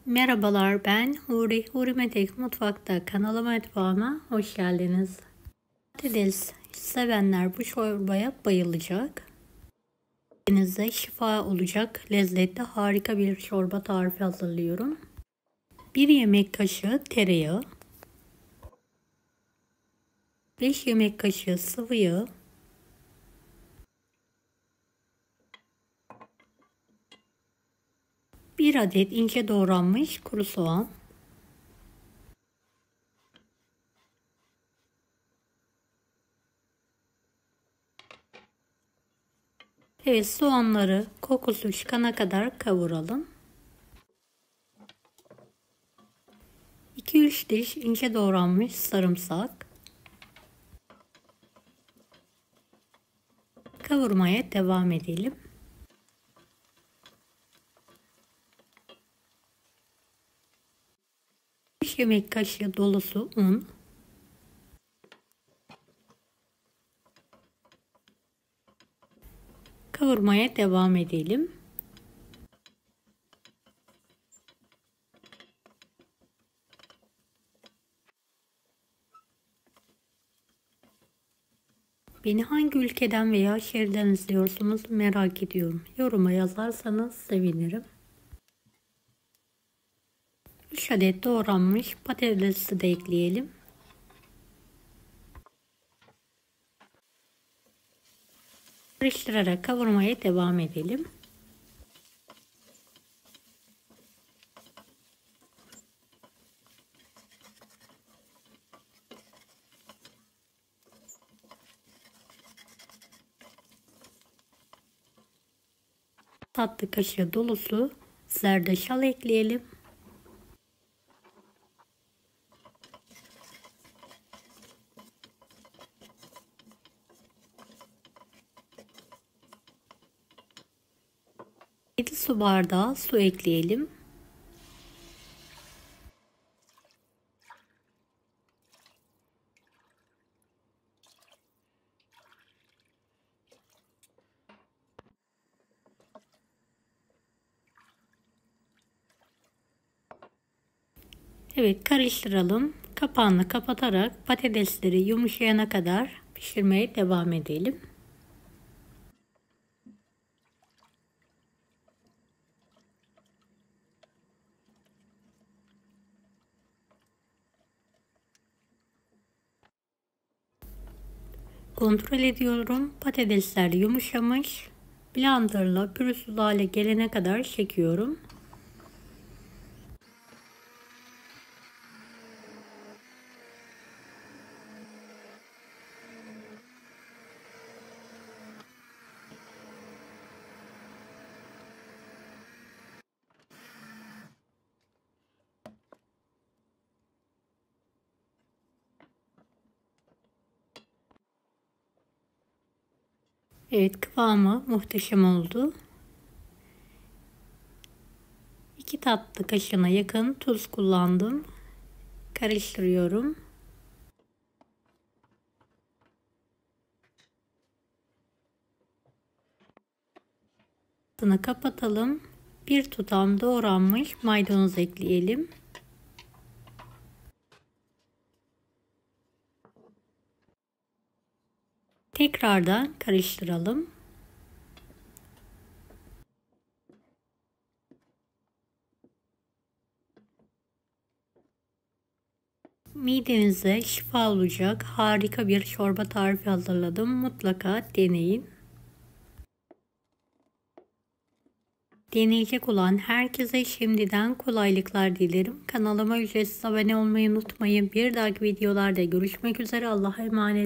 Merhabalar, ben Huri. Huri Metek Mutfak'ta kanalıma, mutfağıma hoş geldiniz. Patates sevenler bu çorbaya bayılacak. Denize şifa olacak lezzetli harika bir çorba tarifi hazırlıyorum. 1 yemek kaşığı tereyağı, 5 yemek kaşığı sıvı yağ, 1 adet ince doğranmış kuru soğan, evet, soğanları kokusu çıkana kadar kavuralım. 2-3 diş ince doğranmış sarımsak. Kavurmaya devam edelim. 5 yemek kaşığı dolusu un. Kavurmaya devam edelim. Beni hangi ülkeden veya şehirden izliyorsunuz merak ediyorum. Yoruma yazarsanız sevinirim. 3 adet doğranmış patatesi de ekleyelim. Karıştırarak kavurmaya devam edelim. Tatlı kaşığı dolusu zerdeçal ekleyelim. Yedi su bardağı su ekleyelim. Evet, karıştıralım. Kapağını kapatarak patatesleri yumuşayana kadar pişirmeye devam edelim. Kontrol ediyorum. Patatesler yumuşamış. Blenderla pürüzsüz hale gelene kadar çekiyorum. Evet, kıvamı muhteşem oldu. 2 tatlı kaşığına yakın tuz kullandım. Karıştırıyorum. Altını kapatalım. Bir tutam doğranmış maydanoz ekleyelim. Tekrardan karıştıralım. Midenize şifa olacak harika bir çorba tarifi hazırladım. Mutlaka deneyin. Deneyecek olan herkese şimdiden kolaylıklar dilerim. Kanalıma ücretsiz abone olmayı unutmayın. Bir dahaki videolarda görüşmek üzere. Allah'a emanet.